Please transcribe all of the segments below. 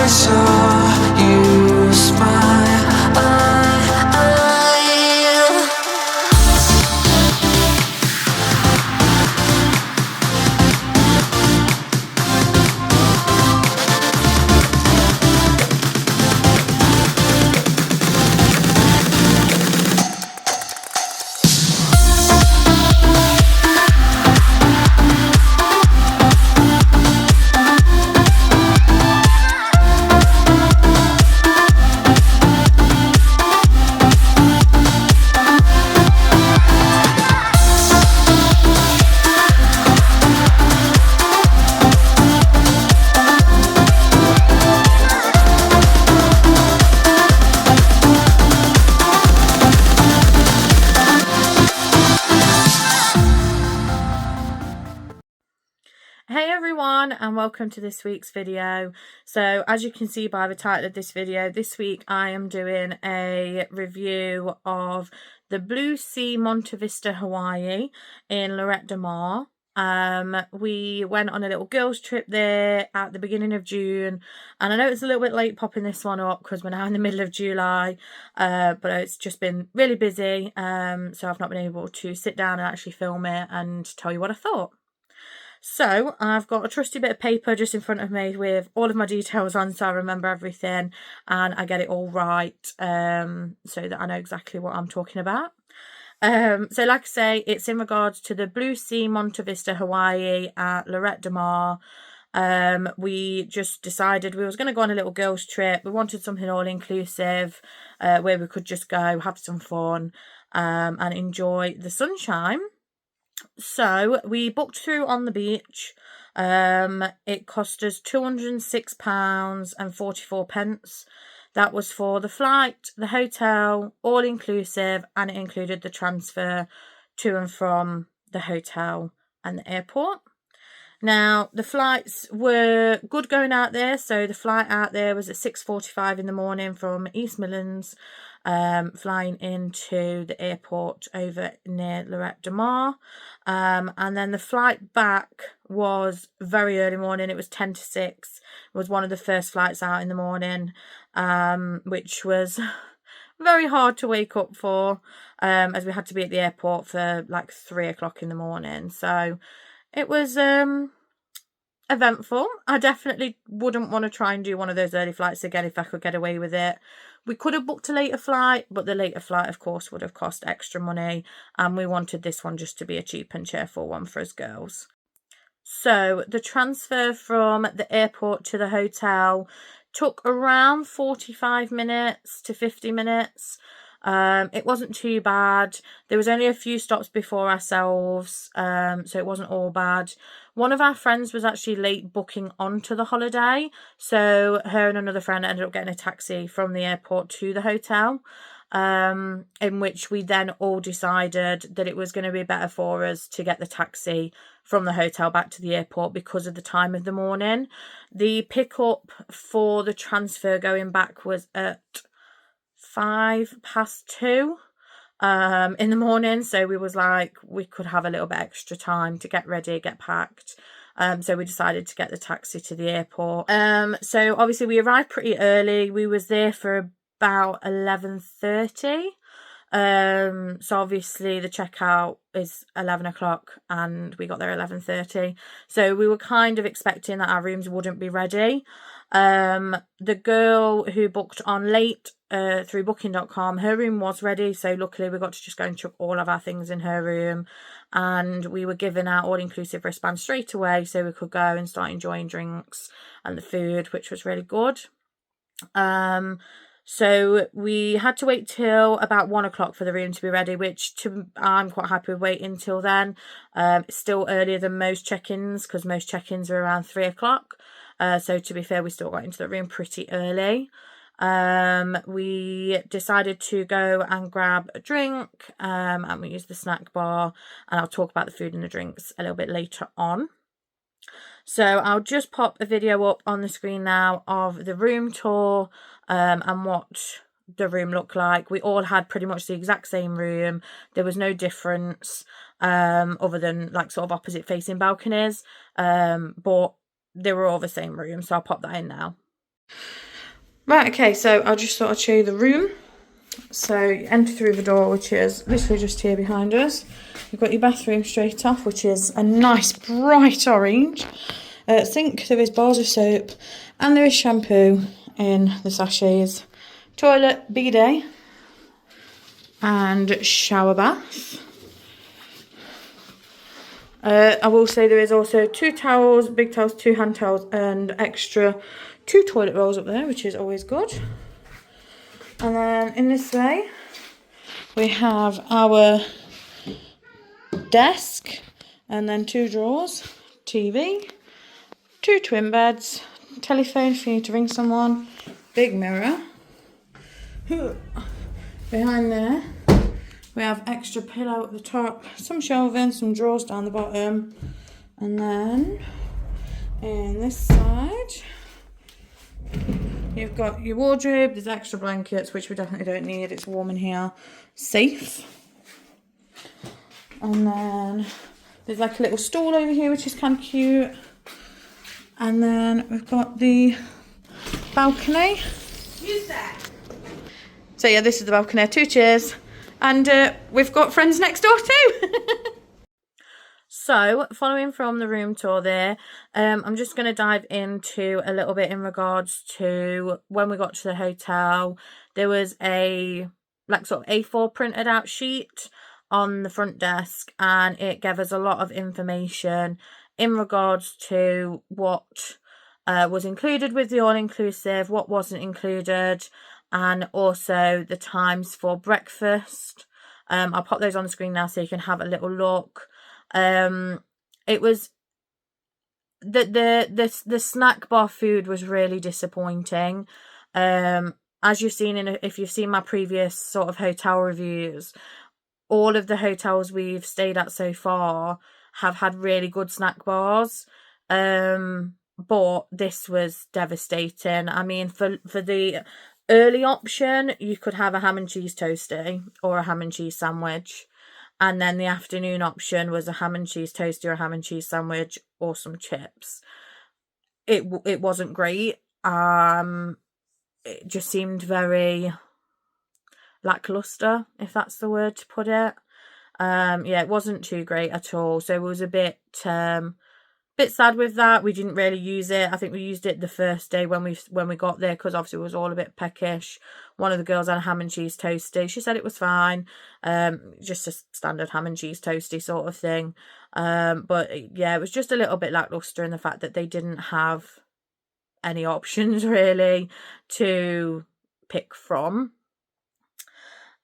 saw you smile. Hey everyone, and welcome to this week's video. So as you can see by the title of this video, this week I am doing a review of the Blue Sea Montevista Hawai in Lloret de Mar. We went on a little girls trip there at the beginning of June, and I know it's a little bit late popping this one up because we're now in the middle of July, but it's just been really busy, so I've not been able to sit down and actually film it and tell you what I thought. So I've got a trusty bit of paper just in front of me with all of my details on, so I remember everything and I get it all right, so that I know exactly what I'm talking about. So like I say, it's in regards to the Blue Sea Montevista Hawai at Lloret de Mar. We just decided we was going to go on a little girls trip. We wanted something all inclusive, where we could just go have some fun, and enjoy the sunshine. So we booked through on the beach. It cost us £206.44. That was for the flight, the hotel, all inclusive, and it included the transfer to and from the hotel and the airport. Now, the flights were good going out there. So the flight out there was at 6:45 in the morning from East Midlands, flying into the airport over near Lloret de Mar. And then the flight back was very early morning. It was 10 to 6. It was one of the first flights out in the morning, which was very hard to wake up for, as we had to be at the airport for like 3 o'clock in the morning. So it was eventful. I definitely wouldn't want to try and do one of those early flights again if I could get away with it. We could have booked a later flight, but the later flight, of course, would have cost extra money, and we wanted this one just to be a cheap and cheerful one for us girls. So the transfer from the airport to the hotel took around 45 minutes to 50 minutes. It wasn't too bad. There was only a few stops before ourselves, so it wasn't all bad. One of our friends was actually late booking onto the holiday, so her and another friend ended up getting a taxi from the airport to the hotel, in which we then all decided that it was going to be better for us to get the taxi from the hotel back to the airport because of the time of the morning. The pickup for the transfer going back was at 2:05 in the morning, so we was like, we could have a little bit extra time to get ready, get packed, so we decided to get the taxi to the airport. So obviously we arrived pretty early. We was there for about 11:30, so obviously the checkout is 11 o'clock and we got there 11:30, so we were kind of expecting that our rooms wouldn't be ready. The girl who booked on late through booking.com, her room was ready, so luckily we got to just go and chuck all of our things in her room, and we were given our all-inclusive wristband straight away so we could go and start enjoying drinks and the food, which was really good. So we had to wait till about 1 o'clock for the room to be ready, which I'm quite happy with waiting till then. It's still earlier than most check-ins because most check-ins are around 3 o'clock. So to be fair, we still got into the room pretty early. We decided to go and grab a drink, and we used the snack bar, and I'll talk about the food and the drinks a little bit later on. So I'll just pop a video up on the screen now of the room tour, and what the room looked like. We all had pretty much the exact same room. There was no difference, other than like sort of opposite facing balconies, but they were all the same room, so I'll pop that in now. Right, okay, so I'll just sort of show you the room. So you enter through the door, which is literally just here behind us. You've got your bathroom straight off, which is a nice bright orange. Sink, there is bars of soap, and there is shampoo in the sachets. Toilet, bidet, and shower bath. I will say there is also 2 towels, big towels, 2 hand towels, and extra 2 toilet rolls up there, which is always good. And then in this way, we have our desk, and then 2 drawers, TV, 2 twin beds, telephone if you need to ring someone, big mirror. Behind there, we have extra pillow at the top, some shelving, some drawers down the bottom, and then in this side, you've got your wardrobe, there's extra blankets, which we definitely don't need, it's warm in here, safe. And then there's like a little stool over here, which is kind of cute. And then we've got the balcony. Use that. So yeah, this is the balcony, 2 chairs. And we've got friends next door too. So, following from the room tour there, I'm just going to dive into a little bit in regards to when we got to the hotel. There was a like sort of A4 printed out sheet on the front desk, and it gave us a lot of information in regards to what was included with the all-inclusive, what wasn't included, and also the times for breakfast. I'll pop those on the screen now so you can have a little look. It was the snack bar food was really disappointing. As you've seen if you've seen my previous sort of hotel reviews, all of the hotels we've stayed at so far have had really good snack bars. But this was devastating. I mean, for the early option, you could have a ham and cheese toasty or a ham and cheese sandwich. And then the afternoon option was a ham and cheese toasty or a ham and cheese sandwich or some chips. It wasn't great. It just seemed very lackluster, if that's the word to put it. Yeah, it wasn't too great at all. So it was a bit sad with that. We didn't really use it. I think we used it the first day when we got there, because obviously it was all a bit peckish. One of the girls had a ham and cheese toasty. She said it was fine. Just a standard ham and cheese toasty sort of thing. But yeah, it was just a little bit lackluster in the fact that they didn't have any options really to pick from.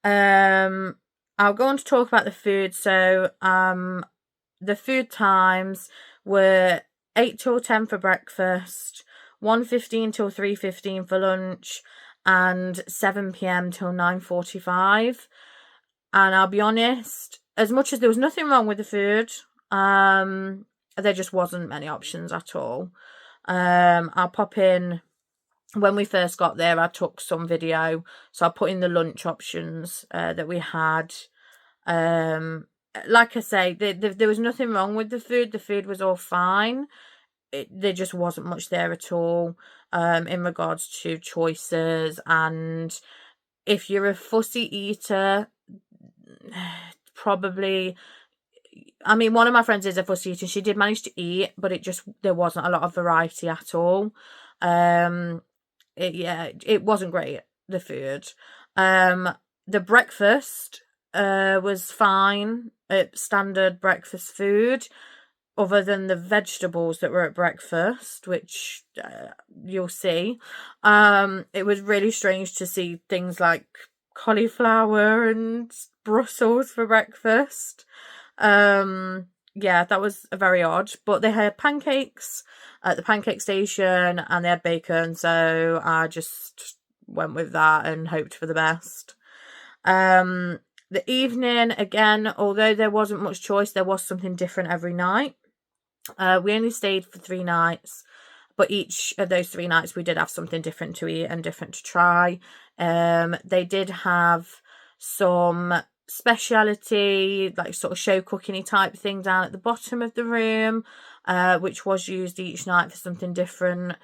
I'll go on to talk about the food. So the food times were 8 till 10 for breakfast, 1:15 till 3:15 for lunch, and 7 p.m. till 9:45. And I'll be honest, as much as there was nothing wrong with the food, there just wasn't many options at all. I'll pop in, when we first got there, I took some video, so I'll put in the lunch options that we had. Like I say, there was nothing wrong with the food. The food was all fine. There just wasn't much there at all in regards to choices. And if you're a fussy eater, probably... I mean, one of my friends is a fussy eater. She did manage to eat, but there wasn't a lot of variety at all. It wasn't great, the food. The breakfast was fine. Standard breakfast food, other than the vegetables that were at breakfast, which you'll see. It was really strange to see things like cauliflower and Brussels for breakfast. Yeah, that was very odd. But they had pancakes at the pancake station, and they had bacon, so I just went with that and hoped for the best. The evening, again, although there wasn't much choice, there was something different every night. We only stayed for 3 nights, but each of those 3 nights we did have something different to eat and different to try. They did have some speciality, like sort of show cooking type thing down at the bottom of the room, which was used each night for something different.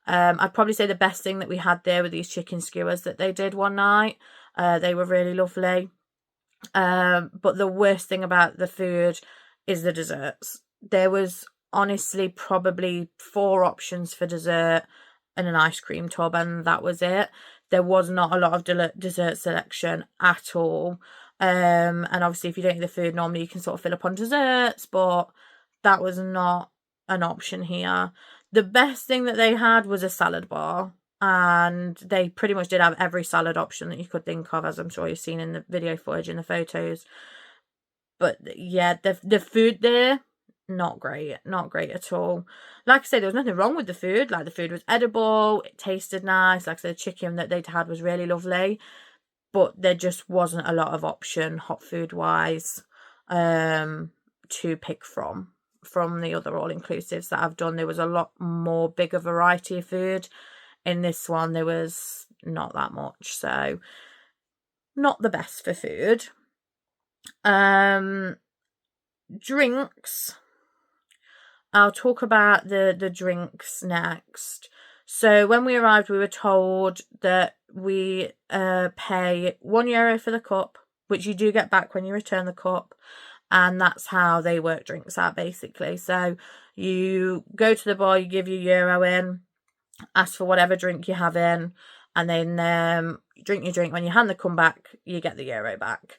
I'd probably say the best thing that we had there were these chicken skewers that they did one night. They were really lovely. But the worst thing about the food is the desserts. There was honestly probably 4 options for dessert and an ice cream tub, and that was it. There was not a lot of dessert selection at all. And obviously if you don't eat the food, normally you can sort of fill up on desserts, but that was not an option here. The best thing that they had was a salad bar, and they pretty much did have every salad option that you could think of, as I'm sure you've seen in the video footage and the photos. But yeah, the food there, not great at all. Like I said, there was nothing wrong with the food. Like, the food was edible, it tasted nice. Like I said, the chicken that they'd had was really lovely, but there just wasn't a lot of option hot food wise to pick from the other all-inclusives that I've done. There was a lot more bigger variety of food. In this one, there was not that much, so not the best for food. Drinks. I'll talk about the drinks next. So when we arrived, we were told that we pay €1 for the cup, which you do get back when you return the cup. And that's how they work drinks out, basically. So you go to the bar, you give your euro in, ask for whatever drink you have in, and then drink your drink. When you hand the cup back, you get the euro back.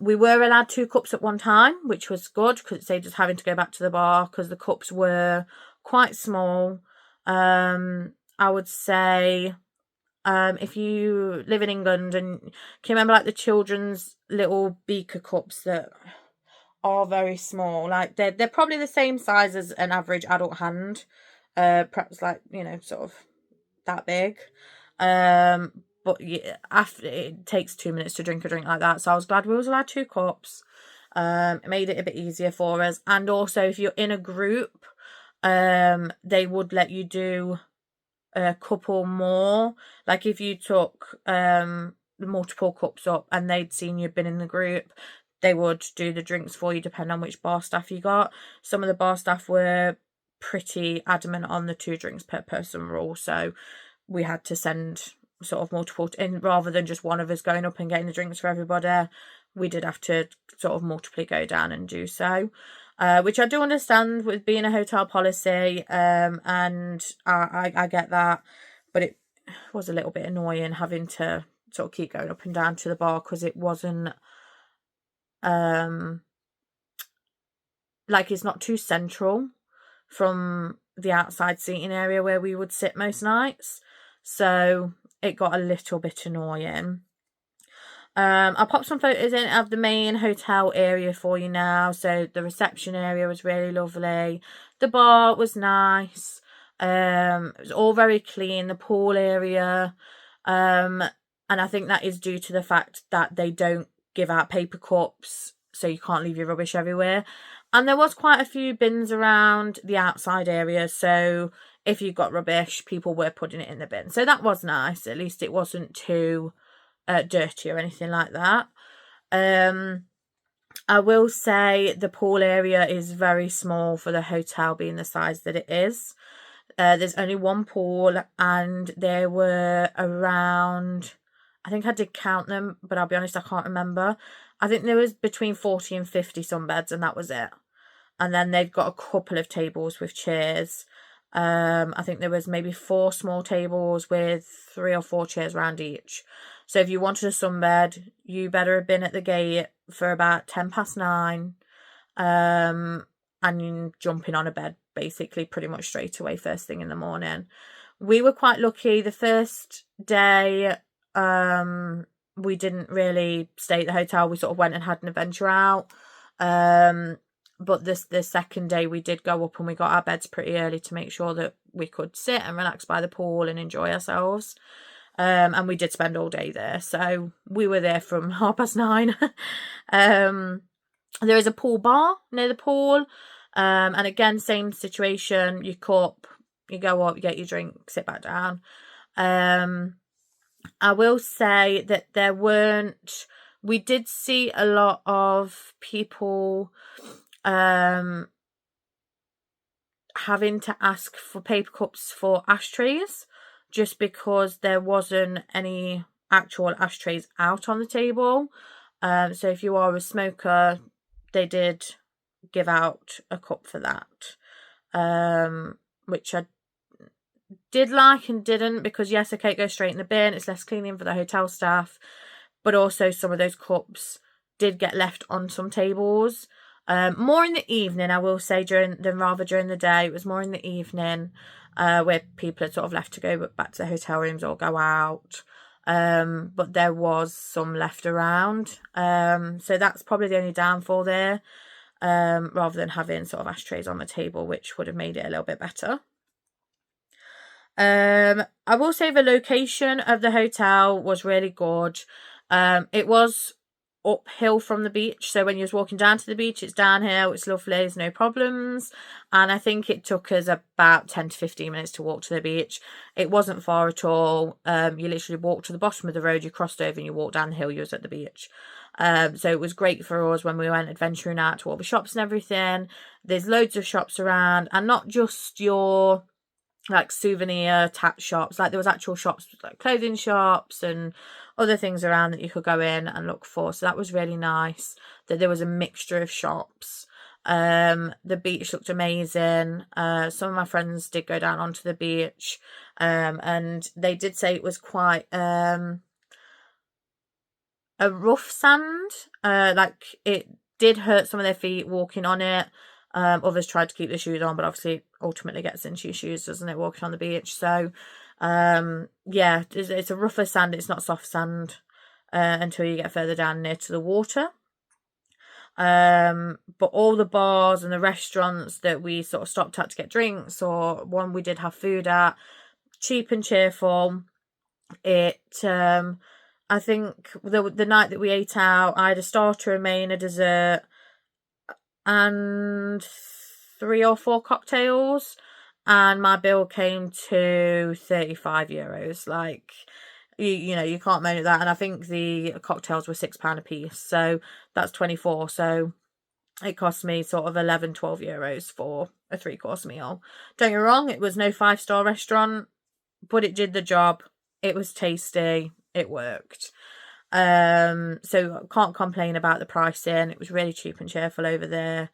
We were allowed 2 cups at one time, which was good because it saved us having to go back to the bar, because the cups were quite small. I would say if you live in England, and can you remember like the children's little beaker cups that are very small, like they're probably the same size as an average adult hand, perhaps like, you know, sort of that big. But yeah, after it takes 2 minutes to drink a drink like that, so I was glad we was allowed 2 cups. It made it a bit easier for us. And also, if you're in a group, they would let you do a couple more. Like if you took multiple cups up and they'd seen you'd been in the group, they would do the drinks for you depending on which bar staff you got. Some of the bar staff were pretty adamant on the 2 drinks per person rule, so we had to send sort of multiple in, rather than just one of us going up and getting the drinks for everybody. We did have to sort of multiply go down and do so, which I do understand with being a hotel policy, and I get that, but it was a little bit annoying having to sort of keep going up and down to the bar, because it wasn't like, it's not too central from the outside seating area where we would sit most nights, so it got a little bit annoying. I'll pop some photos in of the main hotel area for you now. So the reception area was really lovely. The bar was nice. It was all very clean. The pool area. And I think that is due to the fact that they don't give out paper cups, so you can't leave your rubbish everywhere. And there was quite a few bins around the outside area, so if you got rubbish, people were putting it in the bin. So that was nice. At least it wasn't too dirty or anything like that. I will say the pool area is very small for the hotel being the size that it is. There's only one pool, and there were around, I think I did count them, but I'll be honest, I can't remember. I think there was between 40 and 50 sunbeds, and that was it. And then they've got a couple of tables with chairs. I think there was maybe 4 small tables with 3 or 4 chairs around each. So if you wanted a sunbed, you better have been at the gate for about 9:10, and you're jumping on a bed basically pretty much straight away first thing in the morning. We were quite lucky. The first day, we didn't really stay at the hotel. We sort of went and had an adventure out. But the second day we did go up, and we got our beds pretty early to make sure that we could sit and relax by the pool and enjoy ourselves. And we did spend all day there, so we were there from 9:30. There is a pool bar near the pool, and again, same situation. You cup, you go up, you get your drink, sit back down. I will say that we did see a lot of people, having to ask for paper cups for ashtrays, just because there wasn't any actual ashtrays out on the table. So if you are a smoker, they did give out a cup for that, which I did like and didn't, because yes, okay, it goes straight in the bin, it's less cleaning for the hotel staff, but also some of those cups did get left on some tables. More in the evening, I will say, than rather during the day. It was more in the evening, where people had sort of left to go back to the hotel rooms or go out. But there was some left around. So that's probably the only downfall there, rather than having sort of ashtrays on the table, which would have made it a little bit better. I will say the location of the hotel was really good. It was uphill from the beach, so when you was walking down to the beach, it's downhill, it's lovely, there's no problems. And I think it took us about 10 to 15 minutes to walk to the beach. It wasn't far at all. You literally walked to the bottom of the road, you crossed over and you walked down the hill, you was at the beach. So it was great for us when we went adventuring out to all the shops and everything. There's loads of shops around, and not just your like souvenir tat shops, like there was actual shops, like clothing shops and other things around that you could go in and look for. So that was really nice that there was a mixture of shops. The beach looked amazing. Some of my friends did go down onto the beach, and they did say it was quite a rough sand, like it did hurt some of their feet walking on it. Others tried to keep the shoes on, but obviously ultimately gets into your shoes, doesn't it, walking on the beach? So yeah, it's a rougher sand, it's not soft sand until you get further down near to the water. But all the bars and the restaurants that we sort of stopped at to get drinks, or one we did have food at, cheap and cheerful. It I think the night that we ate out, I had a starter, a main, a dessert, and 3 or 4 cocktails, and my bill came to €35. Like, you know, you can't moan at that. And I think the cocktails were £6 a piece, so that's 24. So it cost me sort of €11-12 for a 3-course meal. Don't get me wrong, it was no 5-star restaurant, but it did the job. It was tasty, it worked. So can't complain about the pricing. It was really cheap and cheerful over there.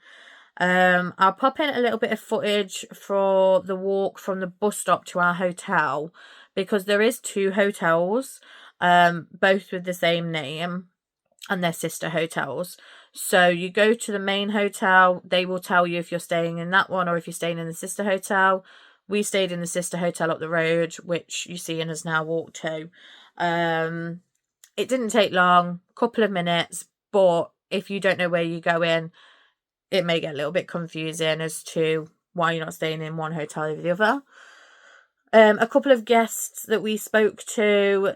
I'll pop in a little bit of footage for the walk from the bus stop to our hotel, because there is 2 hotels, both with the same name, and they're sister hotels. So you go to the main hotel, they will tell you if you're staying in that one or if you're staying in the sister hotel. We stayed in the sister hotel up the road, which you see and has now walked to. It didn't take long, couple of minutes, but if you don't know where you're going, it may get a little bit confusing as to why you're not staying in one hotel over the other. A couple of guests that we spoke to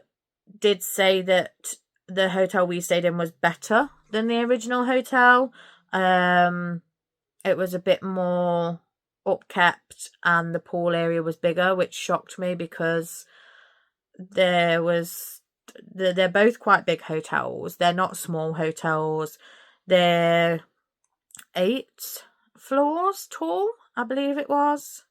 did say that the hotel we stayed in was better than the original hotel. It was a bit more upkept and the pool area was bigger, which shocked me, because they're both quite big hotels. They're not small hotels. They're 8 floors tall, I believe it was.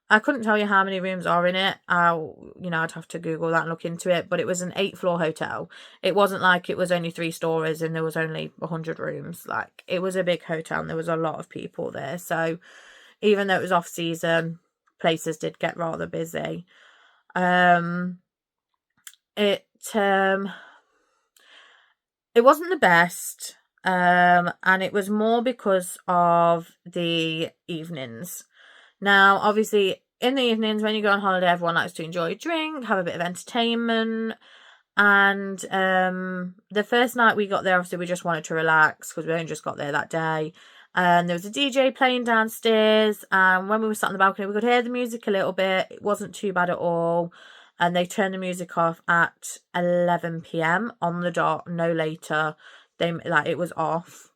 I couldn't tell you how many rooms are in it. I'd have to Google that and look into it, but it was an 8-floor hotel. It wasn't like it was only 3 stories and there was only 100 rooms. Like, it was a big hotel and there was a lot of people there. So even though it was off season, places did get rather busy. It wasn't the best, and it was more because of the evenings. Now, obviously, in the evenings when you go on holiday, everyone likes to enjoy a drink, have a bit of entertainment. And the first night we got there, obviously we just wanted to relax because we only just got there that day. And there was a DJ playing downstairs, and when we were sat on the balcony, we could hear the music a little bit. It wasn't too bad at all. And they turned the music off at 11 p.m. on the dot, no later. It was off.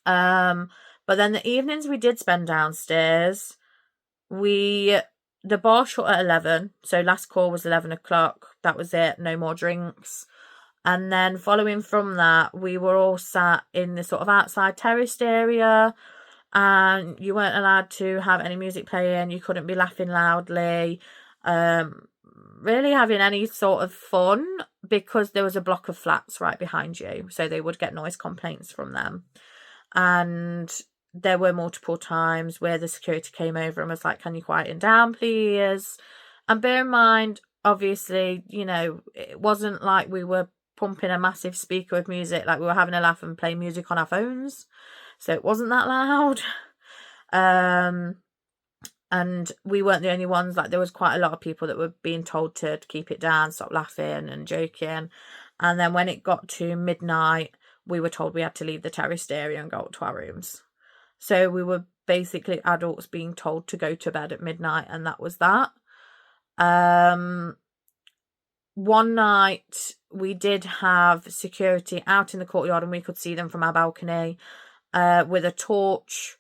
But then the evenings we did spend downstairs, the bar shut at 11, so last call was 11 o'clock. That was it, no more drinks. And then following from that, we were all sat in the sort of outside terraced area. and you weren't allowed to have any music playing. You couldn't be laughing loudly, really having any sort of fun, because there was a block of flats right behind you, so they would get noise complaints from them. And there were multiple times where the security came over and was like, can you quieten down, please? And bear in mind, obviously, you know, it wasn't like we were pumping a massive speaker with music, like we were having a laugh and playing music on our phones. So it wasn't that loud. And we weren't the only ones. Like, there was quite a lot of people that were being told to keep it down, stop laughing and joking. And then when it got to midnight, we were told we had to leave the terraced area and go up to our rooms. So we were basically adults being told to go to bed at midnight, and that was that. One night we did have security out in the courtyard, and we could see them from our balcony with a torch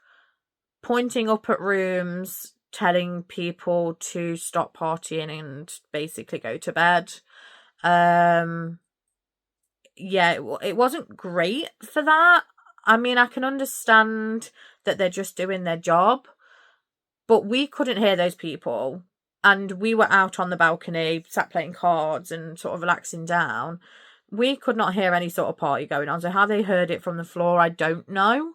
pointing up at rooms, telling people to stop partying and basically go to bed. Yeah, it wasn't great for that. I mean, I can understand that they're just doing their job, but we couldn't hear those people, and we were out on the balcony, sat playing cards and sort of relaxing down. We could not hear any sort of party going on. So how they heard it from the floor, I don't know.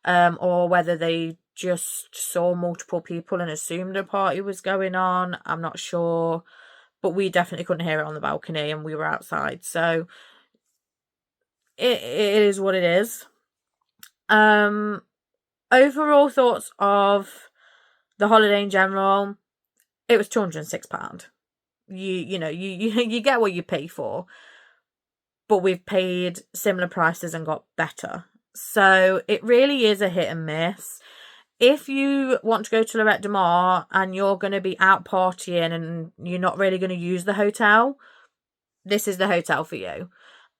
Or whether they just saw multiple people and assumed a party was going on, I'm not sure. But we definitely couldn't hear it on the balcony, and we were outside. So it is what it is. Overall thoughts of the holiday in general, it was £206. You get what you pay for, but we've paid similar prices and got better. So it really is a hit and miss. If you want to go to Lloret de Mar and you're going to be out partying and you're not really going to use the hotel, this is the hotel for you.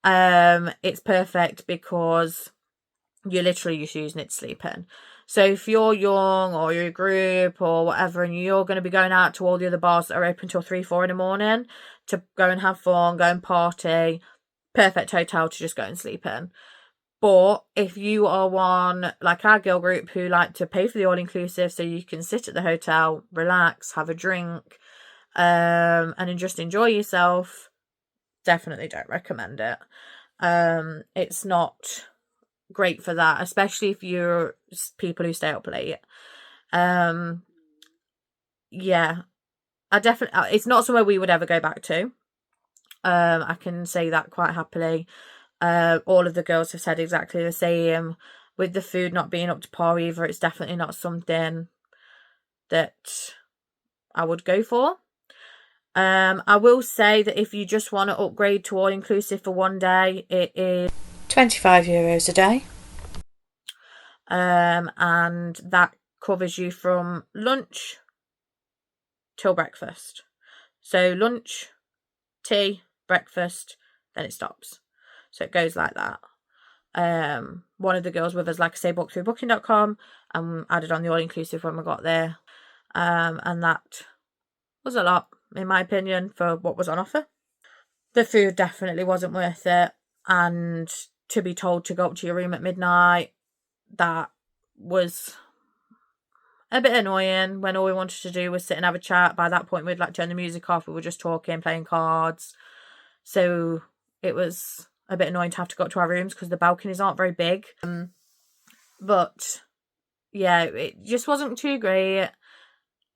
It's perfect because you're literally just using it to sleep in. So if you're young or you're a group or whatever, and you're going to be going out to all the other bars that are open till 3-4 in the morning to go and have fun, go and party, perfect hotel to just go and sleep in. But if you are one like our girl group who like to pay for the all-inclusive so you can sit at the hotel, relax, have a drink, and just enjoy yourself, definitely don't recommend it. It's not great for that, especially if you're people who stay up late. Yeah, it's not somewhere we would ever go back to. I can say that quite happily. All of the girls have said exactly the same. With the food not being up to par either, it's definitely not something that I would go for. I will say that if you just want to upgrade to all-inclusive for one day, it is €25 a day. And that covers you from lunch till breakfast. So lunch, tea, breakfast, then it stops. So it goes like that. One of the girls with us, like I say, booked through booking.com and added on the all-inclusive when we got there. And that was a lot, in my opinion, for what was on offer. The food definitely wasn't worth it. And to be told to go up to your room at midnight, that was a bit annoying when all we wanted to do was sit and have a chat. By that point, we'd like turn the music off. We were just talking, playing cards. So it was a bit annoying to have to go up to our rooms because the balconies aren't very big. But yeah, it just wasn't too great.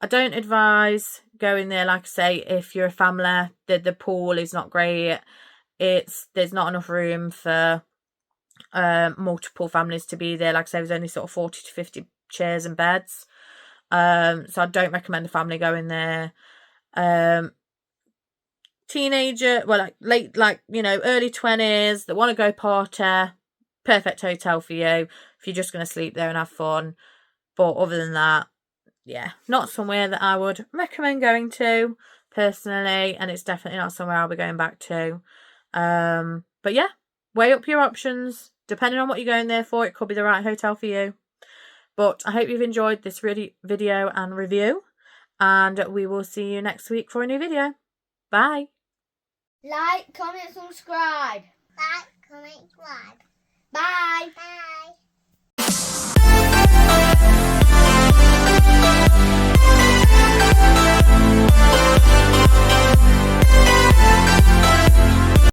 I don't advise going there, like I say, if you're a family. The pool is not great. There's not enough room for multiple families to be there. Like I say, there's only sort of 40 to 50 chairs and beds. So I don't recommend a family going there. Teenager, well, early 20s that want to go party, perfect hotel for you if you're just going to sleep there and have fun. But other than that, yeah, not somewhere that I would recommend going to personally, and it's definitely not somewhere I'll be going back to. But yeah, weigh up your options. Depending on what you're going there for, it could be the right hotel for you. But I hope you've enjoyed this video and review, and we will see you next week for a new video. Bye. Like, comment, subscribe. Like, comment, subscribe.